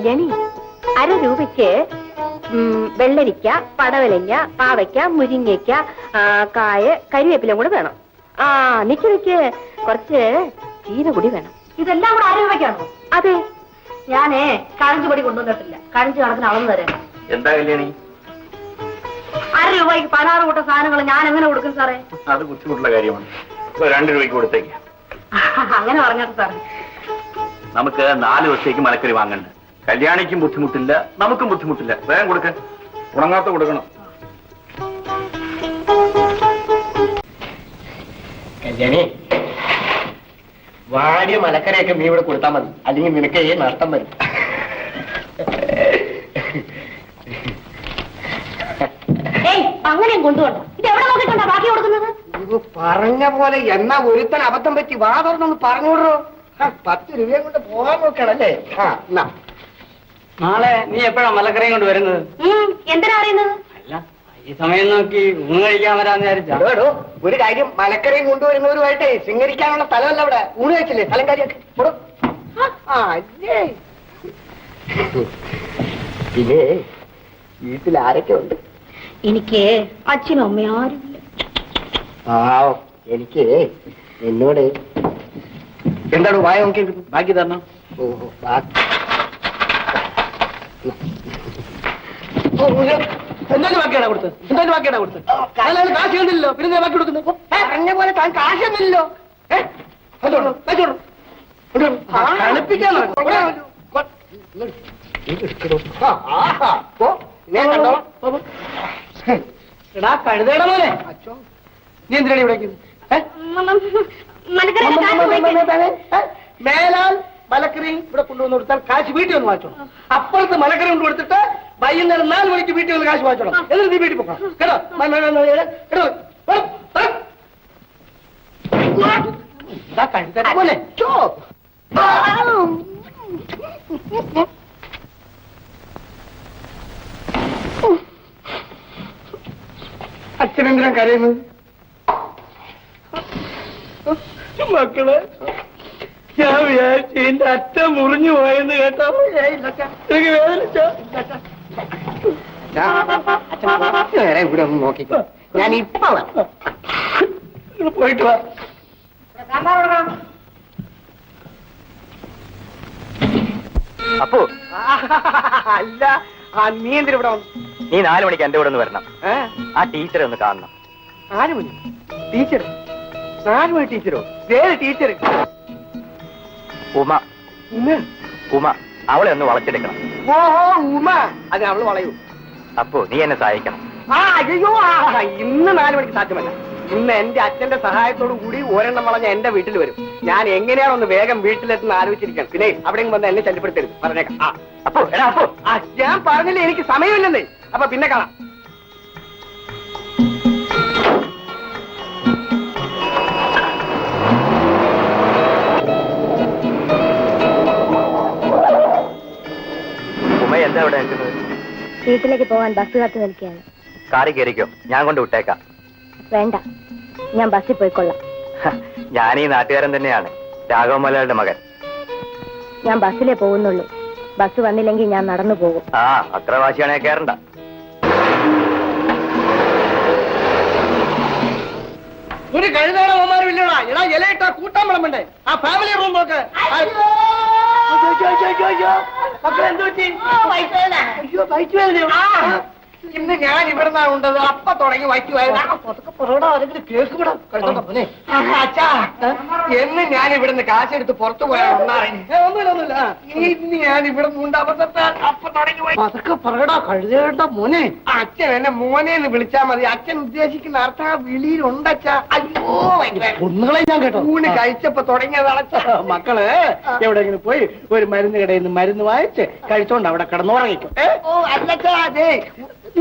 കല്യാണി, 1/2 രൂപയ്ക്ക് വെള്ളരിക്ക, പടവലങ്ങ, പാവയ്ക്ക, മുരിങ്ങയ്ക്ക, കായ, കരിവേപ്പിലും കൂടെ വേണം. നിക്ക് കുറച്ച് ചീര കൂടി വേണം. ഇതെല്ലാം കൂടെ 1/2 രൂപയ്ക്കാണോ? അതെ. ഞാനേ കഴഞ്ചു പൊടി കൊണ്ടുവന്നിട്ടില്ല. കഴഞ്ചു കണക്കിന് അളന്ന് തരാം. എന്താ കല്യാണി? 1/2 രൂപയ്ക്ക് 16 കൂട്ട സാധനങ്ങൾ ഞാൻ എങ്ങനെ കൊടുക്കും സാറേ? അത് ബുദ്ധിമുട്ടുള്ള കാര്യമാണ്. 2 രൂപയ്ക്ക് കൊടുത്തേക്ക്. അങ്ങനെ പറഞ്ഞോട്ടെ സാറേ. നമുക്ക് 4 ദിവസത്തേക്ക് മലക്കറി വാങ്ങണ്ട. കല്യാണിക്കും ബുദ്ധിമുട്ടില്ല, നമുക്കും ബുദ്ധിമുട്ടില്ല. വേഗം കൊടുക്ക. ഉണങ്ങാത്ത കൊടുക്കണം. കല്യാണി, വാടിയ മലക്കറിയൊക്കെ നീ ഇവിടെ കൊടുത്താൽ മതി, അല്ലെങ്കിൽ നിനക്ക് നഷ്ടം വരും. അങ്ങനെയും കൊണ്ടുപോകണ്ട. ഇത് എവിടെ നോക്കിയിട്ടുണ്ടാ ബാക്കി കൊടുക്കുന്നത്? ഇത് പറഞ്ഞ പോലെ എന്നാ ഒരുത്തൻ അബദ്ധം പറ്റി വാ തുറന്നൊന്ന് പറഞ്ഞോടോ. 10 രൂപയും കൊണ്ട് പോകാൻ നോക്കണല്ലേ? നാളെ നീ എപ്പോഴാ മലക്കറിയും കൊണ്ട് വരുന്നത്? എന്തിനാ അറിയുന്നത്? അല്ല, ഈ സമയം നോക്കി ഊണ് കഴിക്കാൻ വരാന്ന് വിചാരിച്ചാ. ഒരു കാര്യം, മലക്കറിയും കൊണ്ടുവരുന്നവരുമായിട്ട് ശൃംഗരിക്കാനുള്ള സ്ഥലമല്ല ഇവിടെ. ഊണ് കഴിച്ചില്ലേ? സ്ഥലം കാര്യമൊക്കെ പിന്നെ വീട്ടിൽ ആരൊക്കെ ഉണ്ട്? എനിക്ക് അച്ഛനും അമ്മയും ആരുമില്ല. എനിക്ക് എന്നോട് എന്താണ് വായ നോക്കി ബാക്കി തരണം. ഓഹോ, എന്തായാലും ബാക്കിയാണോ കൊടുത്തത്? എന്തായാലും ബാക്കിയാണോ കൊടുത്തത്? കാശ് കണ്ടില്ലല്ലോ, പിന്നെ ബാക്കി കൊടുക്കുന്നത്? പറഞ്ഞ പോലെ താൻ കാശൊന്നുമില്ലല്ലോ. എടാ കഴുതയുടെ മോനെ, നീ എന്തിനാണ് ഇവിടെ? മേലാൽ മലക്കറി ഇവിടെ കൊണ്ടുവന്ന് കൊടുത്താൽ കാശ് വീട്ടിൽ വന്ന് വാങ്ങിച്ചോണം. അപ്പുറത്ത് മലക്കറി കൊണ്ട് കൊടുത്തിട്ട് വൈകുന്നേരം 4 മണിക്ക് വീട്ടിൽ വന്ന് കാശ് വാങ്ങിച്ചോണം. എന്നിട്ട് നീ വീട്ടിൽ പോകണം കേട്ടോ. കഴുതയുടെ മോനെ, അച്ഛനെന്തിനാ കരയുന്നത്? മക്കളെ, ഞാൻ വിചാരിച്ചു എന്റെ അച്ഛൻ മുറിഞ്ഞു പോയെന്ന് കേട്ടോ. എനിക്ക് വേദനിച്ചോ? അച്ഛൻ ഇവിടെ ഒന്ന് നോക്കിക്കോ, ഞാൻ ഇപ്പൊ പോയിട്ട് വാ. അപ്പോ അല്ല, നീ എന്തിനാ ഇവിടെ വന്നു? നീ 4 മണിക്ക് എന്റെ കൂടെ ഒന്ന് വരണം. ആ ടീച്ചറെ ഒന്ന് കാണണം. 4 മണി? ടീച്ചർ? 4 മണി ടീച്ചറോ? ഏത് ടീച്ചർ? ഉമ. ഉമ, അവളെ ഒന്ന് വളച്ചെടുക്കണം. ഓഹോ, ഉമ. അത് അവള് വളയൂ. അപ്പോ നീ എന്നെ സഹായിക്കണം. അയ്യോ, ഇന്ന് 4 മണിക്ക് സാധ്യമല്ല. ഇന്ന് എന്റെ അച്ഛന്റെ സഹായത്തോടു കൂടി ഒരെണ്ണം വളഞ്ഞ എന്റെ വീട്ടിൽ വരും. ഞാൻ എങ്ങനെയാണോ ഒന്ന് വേഗം വീട്ടിലെത്തുന്ന ആലോചിച്ചിരിക്കണം. പിന്നെ അവിടെ വന്ന് എന്നെ ശല്യപ്പെടുത്തരുത്, പറഞ്ഞേക്കാം. അപ്പോ എടാ, അപ്പോ ഞാൻ പറഞ്ഞില്ലേ എനിക്ക് സമയമില്ലെന്നേ. അപ്പൊ പിന്നെ കാണാം. ഉമ എന്താ ഇവിടെ നിൽക്കുന്നത്? വീട്ടിലേക്ക് പോകാൻ ബസ് കാത്തു നിൽക്കുകയാണ്. കാറി കയറിക്കോ, ഞാൻ കൊണ്ട് വിട്ടേക്കാം. വേണ്ട, ഞാൻ ബസ്സിൽ പോയിക്കൊള്ളാം. ഞാൻ ഈ നാട്ടുകാരൻ തന്നെയാണ്, രാഘവമലയുടെ മകൻ. ഞാൻ ബസ്സിലേ പോകുന്നുള്ളൂ. ബസ് വന്നില്ലെങ്കിൽ ഞാൻ നടന്നു പോകും. അത്ര വാശിയാണേ കയറണ്ട. ഒരു കഴുതയുടെ മോമാരും ഇല്ലടാ. എടാ ഇലയിട്ടാ കൂട്ടാൻ വിളമ്പണ്ടേ? ആ ഫാമിലി റൂം നോക്ക്. എന്ത് പറ്റി? അയ്യോ, വയറ്റ് വേദനയോ? ഇന്ന് ഞാൻ ഇവിടുന്നാ ഉണ്ടത്. അപ്പൊ തുടങ്ങി വയറ്റ് വേദന. കേൾക്കുവിടാ. അച്ഛാ, എന്ന് ഞാൻ ഇവിടുന്ന് കാശെടുത്ത് പുറത്തു പോയാ ഒന്നുമില്ല. ഇന്ന് ഞാൻ ഇവിടുന്ന് ഉണ്ട്. അപ്പൊ തുടങ്ങി അതൊക്കെ പറയടാ കഴുതേണ്ട മോനെ. അച്ഛൻ എന്നെ മോനെ എന്ന് വിളിച്ചാ മതി. അച്ഛൻ ഉദ്ദേശിക്കുന്ന അർത്ഥം ആ വിളിയിലുണ്ടച്ചാ. അയ്യോ, ഒന്നുകളെ ഞാൻ കേട്ടോ. ഊണ് കഴിച്ചപ്പോ തുടങ്ങിയതാണ്. മക്കള് എവിടെയെങ്കിലും പോയി ഒരു മരുന്ന് കടയിൽ നിന്ന് മരുന്ന് വാങ്ങിച്ച് കഴിച്ചോണ്ട് അവിടെ കിടന്നുറങ്ങിക്കും. ഓ അല്ലച്ചാ, അതെ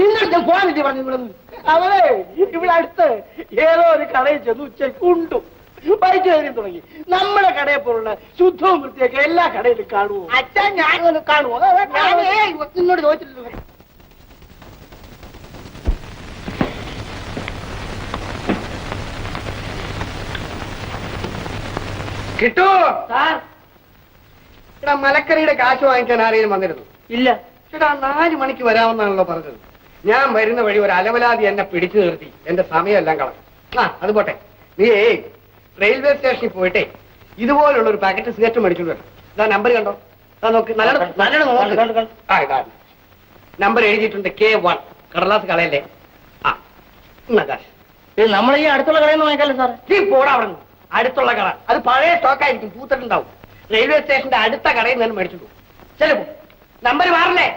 ഞാൻ പോകാനില്ല പറഞ്ഞു. ഇവിടെ അവളെ ഇവിടെ അടുത്ത് ഏതോ ഒരു കടയിൽ ചെന്ന് ഉച്ചയ്ക്ക് ഉണ്ടു ബൈക്ക് കയറി തുടങ്ങി. നമ്മുടെ കടയെ പോലുള്ള ശുദ്ധവും വൃത്തിയൊക്കെ എല്ലാ കടയിലും കാണുമോ? അച്ഛൻ ഞാൻ കാണുമോ? നിന്നോട് ചോദിച്ചിട്ടില്ല. കിട്ടൂ. എടാ, മലക്കറിയുടെ കാശ് വാങ്ങിക്കാൻ ആരെങ്കിലും വന്നിരുന്നു? ഇല്ല. ചേട്ടാ 4 മണിക്ക് വരാമെന്നാണല്ലോ പറഞ്ഞത്. ഞാൻ വരുന്ന വഴി ഒരു അലവലാതി എന്നെ പിടിച്ചു നിർത്തി. എന്റെ സമയമെല്ലാം കളഞ്ഞു. അത് പോട്ടെ. നീ റെയിൽവേ സ്റ്റേഷനിൽ പോയിട്ടേ ഇതുപോലുള്ള ഒരു പാക്കറ്റ് സിഗരറ്റ് മേടിച്ചോണ്ട് വരണം. ഇതാ നമ്പർ കണ്ടോ? നോക്ക്, നല്ലോണം നോക്ക്. ഇതാ നമ്പർ എഴുതിയിട്ടുണ്ട്, K1. കടലാസ് കളയല്ലേ? ഇത് നമ്മൾ ഈ അടുത്തുള്ള കടയിൽ നിന്ന് വാങ്ങിക്കാല്ലേ സാറേ? നീ പോടാ അവിടെ നിന്ന്. അടുത്തുള്ള കട അത് പഴയ സ്റ്റോക്കായിരിക്കും, പൂത്തിട്ടുണ്ടാവും. റെയിൽവേ സ്റ്റേഷന്റെ അടുത്ത കടയിൽ നിന്ന് മേടിച്ചിട്ടു. ചെലപ്പോ നമ്പർ മാറില്ലേ?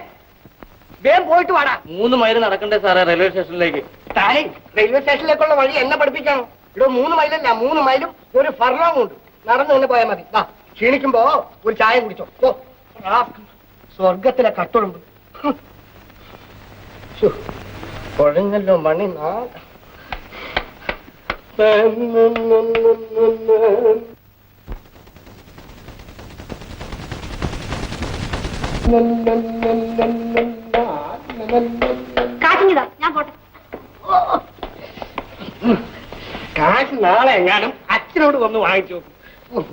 വേഗം പോയിട്ട് വാടാ. 3 മൈൽ നടക്കണ്ടേ സാറേ റെയിൽവേ സ്റ്റേഷനിലേക്ക്? താനേ റെയിൽവേ സ്റ്റേഷനിലേക്കുള്ള വഴി എന്നെ പഠിപ്പിക്കണം. ഇവിടെ 3 മൈലല്ല, 3 മൈലും ഒരു ഫർലോങ് ഉണ്ട്. നടന്നു തന്നെ പോയാൽ മതി. ക്ഷീണിക്കുമ്പോ ഒരു ചായ കുടിച്ചോ. സ്വർഗത്തിലെ കട്ടുളുണ്ട്. കുഴഞ്ഞല്ലോ മണി. കാശിഞ്ഞതാ, ഞാൻ പോട്ടെ. കാശ് നാളെ എങ്ങാനും അച്ഛനോട് വന്ന് വാങ്ങിച്ചു.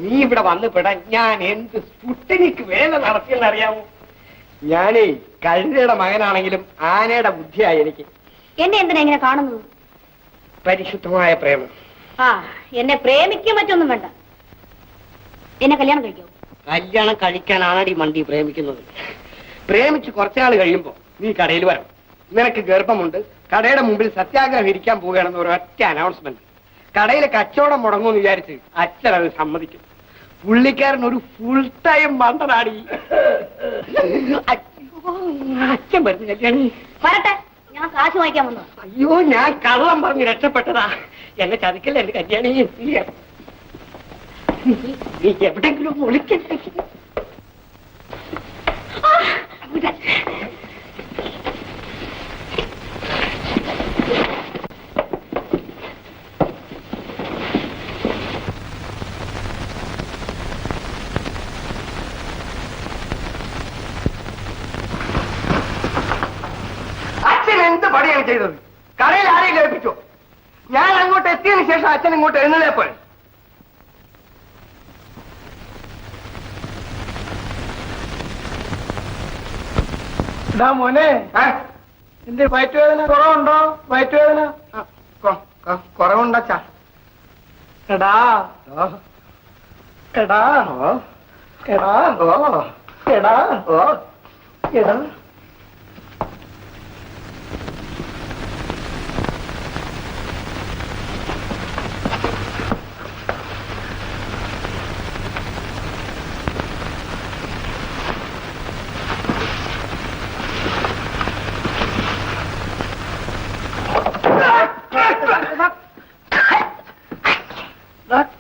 നീ ഇവിടെ വന്ന് പെടാൻ ഞാൻ എന്ത് സ്പുട്ടനിക്ക് വേല നടത്തിയെന്നറിയാമോ? ഞാനേ കഴുതയുടെ മകനാണെങ്കിലും ആനയുടെ ബുദ്ധിയായി എനിക്ക്. എന്നെ എന്തിനാ ഇങ്ങനെ കാണുന്നത്? പരിശുദ്ധമായ പ്രേമം. എന്നെ പ്രേമിക്കാൻ പറ്റൊന്നും വേണ്ട. എന്നെ കല്യാണം കഴിക്കാവോ? കല്യാണം കഴിക്കാനാണടി മണ്ടി പ്രേമിക്കുന്നത്. പ്രേമിച്ച് കുറച്ചാൾ കഴിയുമ്പോ നീ കടയിൽ വരണം. നിനക്ക് ഗർഭമുണ്ട്, കടയുടെ മുമ്പിൽ സത്യാഗ്രഹം ഇരിക്കാൻ പോവുകയാണെന്ന് ഒരു ഒറ്റ അനൗൺസ്മെന്റ്. കടയിൽ കച്ചവടം മുടങ്ങുമെന്ന് വിചാരിച്ച് അച്ഛൻ അത് സമ്മതിക്കും. പുള്ളിക്കാരൻ ഒരു ഫുൾ ടൈം മണ്ടനാടി. അച്ഛൻ വരുന്നു കല്യാണി. വരട്ടെ, ഞാൻ കാശ് വാങ്ങിക്കാൻ വന്നു. അയ്യോ, ഞാൻ കള്ളം പറഞ്ഞ് രക്ഷപ്പെട്ടതാ. എന്നെ ചതിക്കല്ലേ എന്റെ കല്യാണി. നീ എവിടെങ്കിലും ഒളിക്കട്ടെ. അച്ഛൻ എന്ത് പണിയാണ് ചെയ്തത്? കടയിൽ ആരെയും ഏൽപ്പിച്ചോ? ഞാൻ അങ്ങോട്ട് എത്തിയതിനു ശേഷം അച്ഛൻ ഇങ്ങോട്ട് എഴുന്നേൽപ്പോൾ മോനെ, നിന്റെ വയറ്റുവേദന കുറവുണ്ടോ? വയറ്റുവേദന കുറവുണ്ടച്ചാ. എടാ എടാ എടാ എടാ എടാ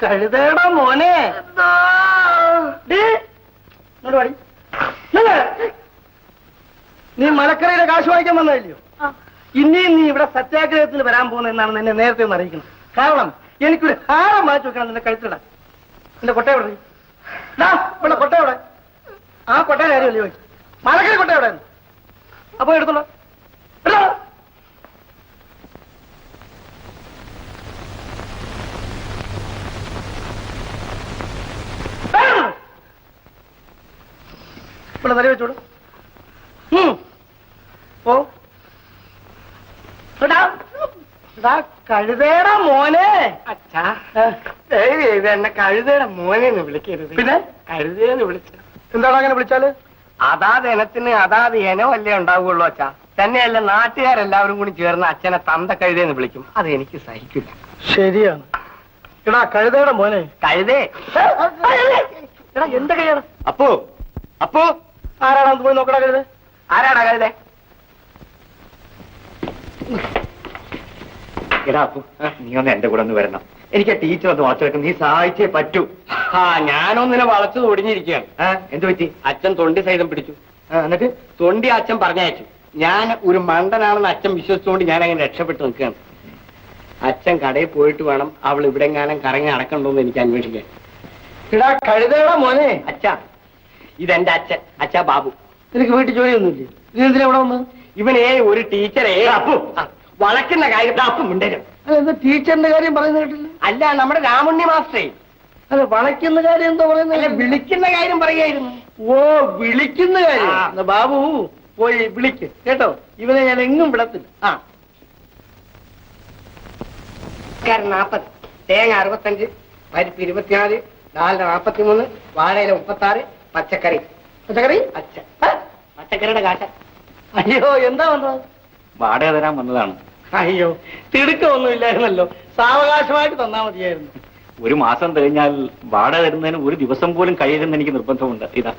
കഴുതേടാ മോനെ. നീ മലക്കരയിലെ കാശ് വാങ്ങിക്കാൻ വന്നതല്ലയോ? ഇനിയും നീ ഇവിടെ സത്യാഗ്രഹത്തിന് വരാൻ പോകുന്ന എന്നാണ് എന്നെ നേരത്തെ ഒന്ന് അറിയിക്കണം. കാരണം എനിക്കൊരു ഹാരം മാറ്റി വെക്കണം നിന്റെ കഴുത്തിടാൻ. എന്റെ കൊട്ട എവിടെ? ഇവിടെ കൊട്ട എവിടെ? ആ കൊട്ടയുടെ കാര്യമല്ലേ ചോദിച്ചു? മലക്കര കൊട്ട എവിടെ? അപ്പൊ എടുത്തോളൂ. ഇവിടെ തല വെച്ചോളൂ. കഴുതേടാ മോനെ. അച്ഛാ, ഇത് എന്നെ കഴുതയുടെ മോനെന്ന് വിളിക്കരുത്. പിന്നെ കഴുതയെന്ന് വിളിച്ച എന്താണ് അങ്ങനെ വിളിച്ചാല്? അതാത് ഇനത്തിന് അതാത് ഇനമല്ലേ ഉണ്ടാവുകയുള്ളൂ അച്ഛാ. തന്നെയല്ല നാട്ടുകാരെല്ലാവരും കൂടി ചേർന്ന് അച്ഛനെ തന്ത കഴുതയെന്ന് വിളിക്കും. അത് എനിക്ക് സഹിക്കില്ല. ശരിയാണ്. എടാ കഴുതയുടെ മോനെ. കഴുതേ എടാ എന്റെ കൈയാണ്. അപ്പോ അപ്പോ ആരാടാ പോയി നോക്കടാ കഴുത. ആരാടാ കഴുതേ? എടാ അപ്പു, നീ ഒന്ന് എന്റെ കൂടെ ഒന്ന് വരണം. എനിക്ക് ആ ടീച്ചർ ഒന്ന് വളച്ചെടുക്കും. നീ സഹായിച്ചേ പറ്റൂ. ഞാനൊന്നിനെ വളച്ചു തൊടിഞ്ഞിരിക്കുകയാണ്. എന്ത് പറ്റി? അച്ഛൻ തൊണ്ടി സഹിതം പിടിച്ചു. എന്നിട്ട് തൊണ്ടി അച്ഛൻ പറഞ്ഞയച്ചു. ഞാൻ ഒരു മണ്ടനാണെന്ന് അച്ഛൻ വിശ്വസിച്ചുകൊണ്ട് ഞാൻ അങ്ങനെ രക്ഷപ്പെട്ടു നിൽക്കുകയാണ്. അച്ഛൻ കടയിൽ പോയിട്ട് വേണം അവൾ ഇവിടെ എങ്ങാനും കറങ്ങി നടക്കണ്ടോന്ന് എനിക്ക് അന്വേഷിക്കാൻ. എടാ കഴുതയുടെ മോനെ. അച്ഛാ, ഇതെന്റെ അച്ഛൻ. അച്ഛാ ബാബു. നിനക്ക് വീട്ടിൽ ജോലിയൊന്നുമില്ലേ? നീ എന്തിനാ ഇവിടെ വന്ന്? ഇവനെ ഒരു ടീച്ചറെ അപ്പു വളക്കുന്ന കാര്യം അപ്പം ഉണ്ടല്ലോ. അതെന്താ ടീച്ചറിന്റെ കാര്യം പറയുന്ന കേട്ടില്ല? അല്ല, നമ്മുടെ രാമുണ്ണി മാസ്റ്ററേ. അല്ല വളയ്ക്കുന്ന കാര്യം എന്താ പറയുന്നത്? വിളിക്കുന്ന കാര്യം പറയായിരുന്നു. ഓ വിളിക്കുന്ന കാര്യം എന്നാ ബാബു പോയി വിളിക്ക് കേട്ടോ. ഇവനെ ഞാൻ എങ്ങും വിടത്തില്ല. ആ 40, തേങ്ങ 65, പരിപ്പ് 24, ഡാൽഡ 43, വാഴയില 36, പച്ചക്കറി അച്ഛ പച്ചക്കറിയുടെ കാശ. അയ്യോ എന്താ വന്നത്? വാടക തരാൻ വന്നതാണ്. അയ്യോ തിടുക്കമൊന്നും ഇല്ലായിരുന്നല്ലോ, സാവകാശമായിട്ട് തന്നാ മതിയായിരുന്നു. ഒരു മാസം കഴിഞ്ഞാൽ വാടക തരുന്നതിന് ഒരു ദിവസം പോലും കഴിയുമെന്ന് എനിക്ക് നിർബന്ധമുണ്ട്. ഇതാ.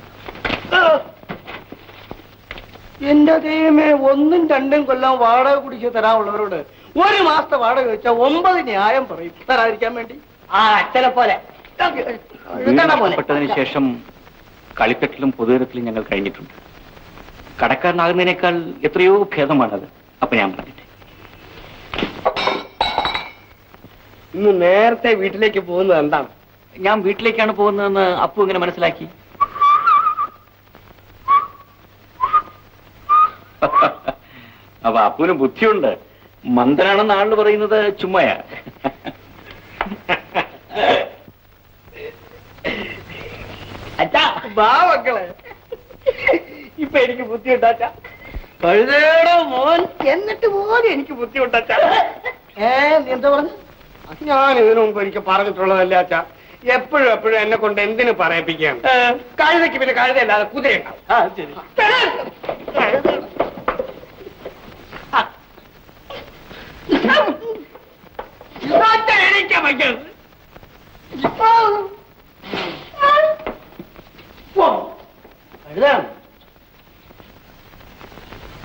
എന്റെ ദൈവമേ, 1ഉം 2ഉം കൊല്ലം വാടക കുടിച്ച് തരാനുള്ളവരോട് ഒരു മാസത്തെ വാടക വെച്ചാൽ 9 ന്യായം പറയും തരാതിരിക്കാൻ വേണ്ടി. ആ അച്ഛനെ പോലെ പ്പെട്ടതിന് ശേഷം കളിത്തട്ടിലും പൊതുതരത്തിലും ഞങ്ങൾ കഴിഞ്ഞിട്ടുണ്ട്. കടക്കാരനാകുന്നതിനേക്കാൾ എത്രയോ ഭേദമാണത്. അപ്പൊ ഞാൻ പറഞ്ഞിട്ട് ഇന്ന് നേരത്തെ വീട്ടിലേക്ക് പോകുന്നത് എന്താണ്? ഞാൻ വീട്ടിലേക്കാണ് പോകുന്നതെന്ന് അപ്പു ഇങ്ങനെ മനസ്സിലാക്കി. അപ്പൊ അപ്പുവിന് ബുദ്ധിയുണ്ട്. മന്ദനാണെന്ന് ആള് പറയുന്നത് ചുമ്മയാ. അച്ഛാ ബാ മക്കളെ, ഇപ്പൊ എനിക്ക് ബുദ്ധിയുണ്ട് അച്ഛാ. കഴുതയുടെ മോൻ എന്നിട്ട് പോലും എനിക്ക് ബുദ്ധിയുണ്ട് അച്ഛാ. നീ എന്താ പറഞ്ഞു? ഞാൻ ഇതിനു മുമ്പ് എനിക്ക് പറഞ്ഞിട്ടുള്ളതല്ല അച്ഛാ. എപ്പോഴും എന്നെ കൊണ്ട് എന്തിനു പറയിപ്പിക്കുകയാണ്? കഴുതയ്ക്ക് പിന്നെ കഴുതയല്ലാതെ കുതിരയുണ്ടാവും. ശരി. എണീക്കാൻ വയ്ക്കരുത്.